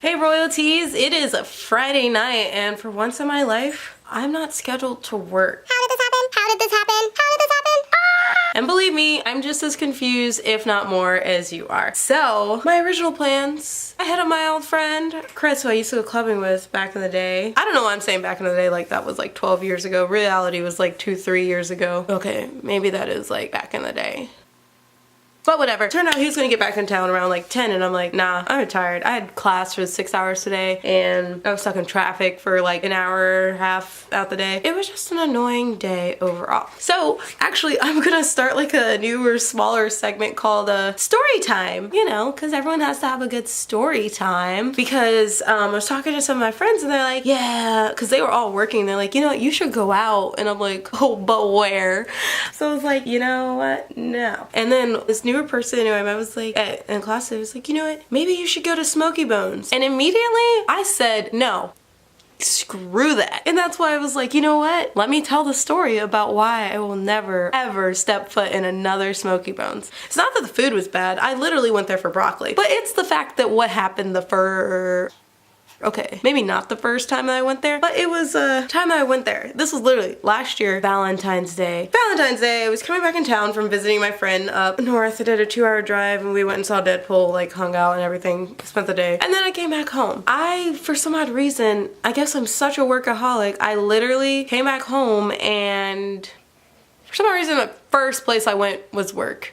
Hey royalties, it is a Friday night and for once in my life, I'm not scheduled to work. How did this happen? How did this happen? How did this happen? And believe me, I'm just as confused, if not more, as you are. So, my original plans, I hit up my old friend, Chris, who I used to go clubbing with back in the day. I don't know why I'm saying back in the day, like that was like 12 years ago. Reality was like 2-3 years ago. Okay, maybe that is like back in the day. But whatever. Turned out he was gonna get back in town around like 10 and I'm like, nah, I'm tired. I had class for 6 hours today and I was stuck in traffic for like an hour and a half out the day. It was just an annoying day overall. So actually I'm gonna start like a newer, smaller segment called story time. You know, because everyone has to have a good story time. Because I was talking to some of my friends and they're like, yeah, because they were all working. They're like, you know what, you should go out. And I'm like, oh, but where? So I was like, you know what, no. And then this newer person who I met was like, in class, I was like, you know what, maybe you should go to Smoky Bones. And immediately I said, no. Screw that. And that's why I was like, you know what? Let me tell the story about why I will never ever step foot in another Smoky Bones. It's not that the food was bad. I literally went there for broccoli. But it's the fact that what happened the first... Okay, maybe not the first time that I went there, but it was a time that I went there. This was literally last year, Valentine's Day. Valentine's Day, I was coming back in town from visiting my friend up north. I did a 2-hour drive and we went and saw Deadpool, like hung out and everything, spent the day. And then I came back home. For some odd reason, I guess I'm such a workaholic, I literally came back home and for some odd reason the first place I went was work.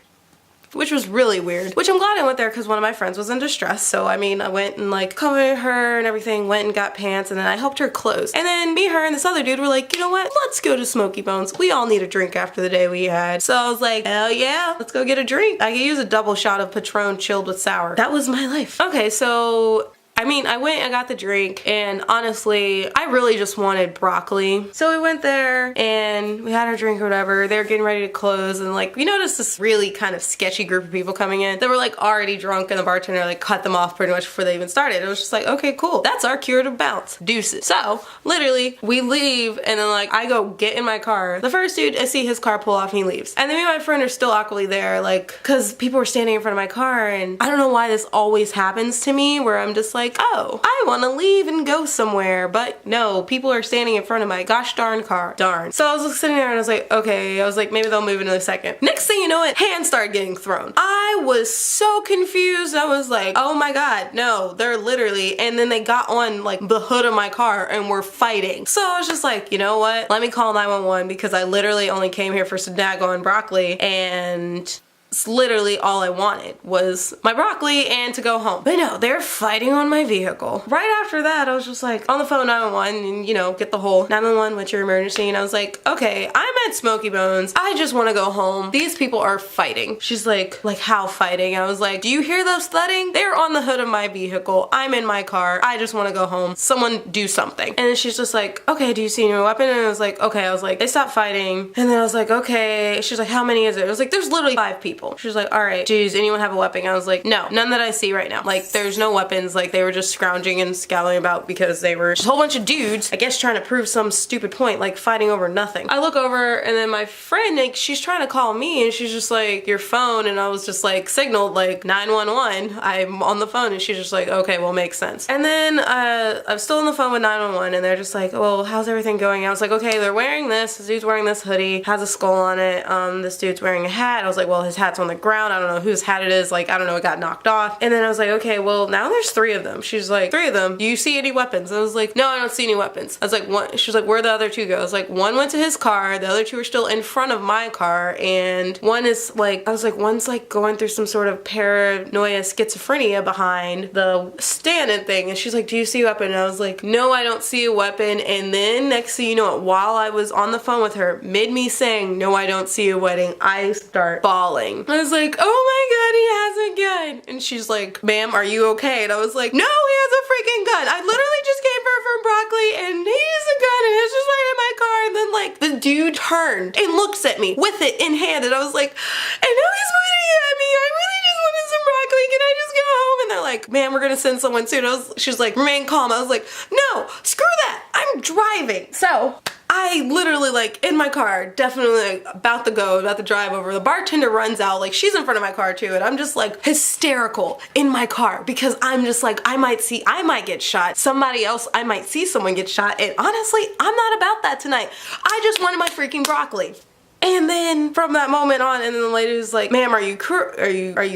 Which was really weird. Which I'm glad I went there because one of my friends was in distress. So I mean, I went and like covered her and everything, went and got pants, and then I helped her clothes. And then me, her, and this other dude were like, you know what? Let's go to Smoky Bones. We all need a drink after the day we had. So I was like, hell yeah, let's go get a drink. I could use a double shot of Patron chilled with sour. That was my life. Okay, so I mean, I went and got the drink and honestly, I really just wanted broccoli. So we went there and we had our drink or whatever. They were getting ready to close and like, we noticed this really kind of sketchy group of people coming in. They were like already drunk and the bartender like cut them off pretty much before they even started. It was just like, okay, cool. That's our cue to bounce. Deuces. So literally we leave and then like I go get in my car. The first dude, I see his car pull off and he leaves. And then me and my friend are still awkwardly there like, cause people were standing in front of my car and I don't know why this always happens to me where I'm just like, oh, I want to leave and go somewhere, but no, people are standing in front of my gosh darn car. Darn. So I was sitting there and I was like, okay, I was like, maybe they'll move in a second. Next thing you know, hands started getting thrown. I was so confused. I was like, oh my god, no, they're literally, and then they got on like the hood of my car and were fighting. So I was just like, you know what? Let me call 911 because I literally only came here for some daggone broccoli and it's literally all I wanted was my broccoli and to go home. But no, they're fighting on my vehicle. Right after that, I was just like on the phone 911 and you know, get the whole 911, what's your emergency? And I was like, okay, I'm at Smoky Bones. I just want to go home. These people are fighting. She's like how fighting? I was like, do you hear those thudding? They're on the hood of my vehicle. I'm in my car. I just want to go home. Someone do something. And then she's just like, okay, do you see your weapon? And I was like, okay. I was like, they stopped fighting. And then I was like, okay. She's like, how many is it? I was like, there's literally 5 people. She was like, all right, does anyone have a weapon? I was like, no, none that I see right now. Like, there's no weapons. Like, they were just scrounging and scowling about because they were just a whole bunch of dudes, I guess, trying to prove some stupid point, like fighting over nothing. I look over and then my friend, like, she's trying to call me and she's just like, your phone. And I was just like, signaled like 911. I'm on the phone and she's just like, okay, well, makes sense. And then I'm still on the phone with 911 and they're just like, well, how's everything going? I was like, okay, they're wearing this. This dude's wearing this hoodie, has a skull on it. This dude's wearing a hat. I was like, well, his hat's on the ground. I don't know whose hat it is. Like, I don't know, it got knocked off. And then I was like, okay, well, now there's 3 of them. She's like, 3 of them? Do you see any weapons? I was like, no, I don't see any weapons. I was like, what? She was like, where'd the other 2 go? I was like, one went to his car. The other 2 are still in front of my car. And one is like, I was like, one's like going through some sort of paranoia schizophrenia behind the stand and thing. And she's like, do you see a weapon? And I was like, no, I don't see a weapon. And then next thing you know, while I was on the phone with her, mid me saying, no, I don't see a wedding, I start bawling. I was like, oh my god, he has a gun. And she's like, ma'am, are you okay? And I was like, no, he has a freaking gun. I literally just came from broccoli and he has a gun and it's just right in my car. And then like the dude turned and looks at me with it in hand and I was like, I know he's pointing at me. I really just wanted some broccoli. Can I just go home? And they're like, ma'am, we're gonna send someone soon. She's like, remain calm. I was like, no, screw that. I'm driving. So I literally like in my car, definitely like, about to drive over. The bartender runs out, like she's in front of my car too, and I'm just like hysterical in my car because I'm just like, I might get shot. Somebody else, I might see someone get shot, and honestly, I'm not about that tonight. I just wanted my freaking broccoli. And then from that moment on, and then the lady was like, ma'am, are you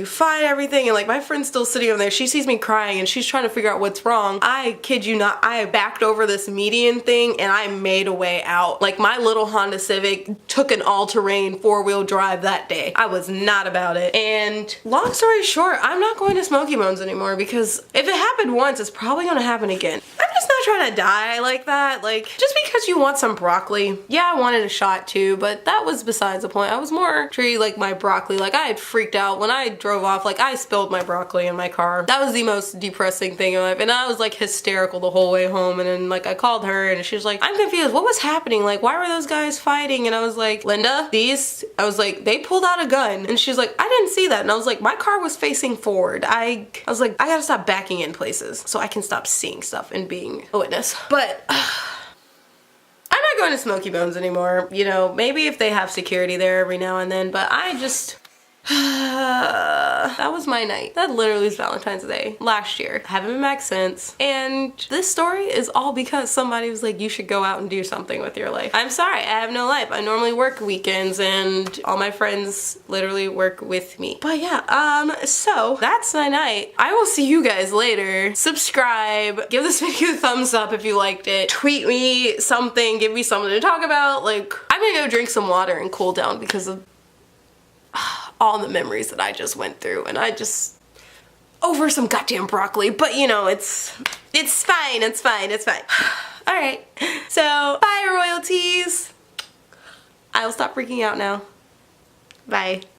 fine, everything? And like my friend's still sitting over there, she sees me crying and she's trying to figure out what's wrong. I kid you not, I backed over this median thing and I made a way out. Like my little Honda Civic took an all-terrain 4-wheel drive that day. I was not about it. And long story short, I'm not going to Smoky Bones anymore because if it happened once, it's probably gonna happen again. I'm just not trying to die like that. Like, just because you want some broccoli. Yeah, I wanted a shot too, but that was besides the point. I was more treating like my broccoli. Like I had freaked out when I drove off. Like I spilled my broccoli in my car. That was the most depressing thing in my life. And I was like hysterical the whole way home. And then like I called her and she was like, I'm confused. What was happening? Like why were those guys fighting? And I was like, Linda, I was like, they pulled out a gun. And she's like, I didn't see that. And I was like, my car was facing forward. I was like, I gotta stop backing in places so I can stop seeing stuff and being a witness. But I'm not going to Smoky Bones anymore. You know, maybe if they have security there every now and then, but I just... that was my night. That literally was Valentine's Day last year. I haven't been back since. And this story is all because somebody was like, you should go out and do something with your life. I'm sorry, I have no life. I normally work weekends and all my friends literally work with me. But yeah, so that's my night. I will see you guys later. Subscribe, give this video a thumbs up if you liked it. Tweet me something, give me something to talk about. Like, I'm gonna go drink some water and cool down because of all the memories that I just went through, and I just over some goddamn broccoli, but you know, it's fine, it's fine. All right, so bye royalties. I'll stop freaking out now. Bye.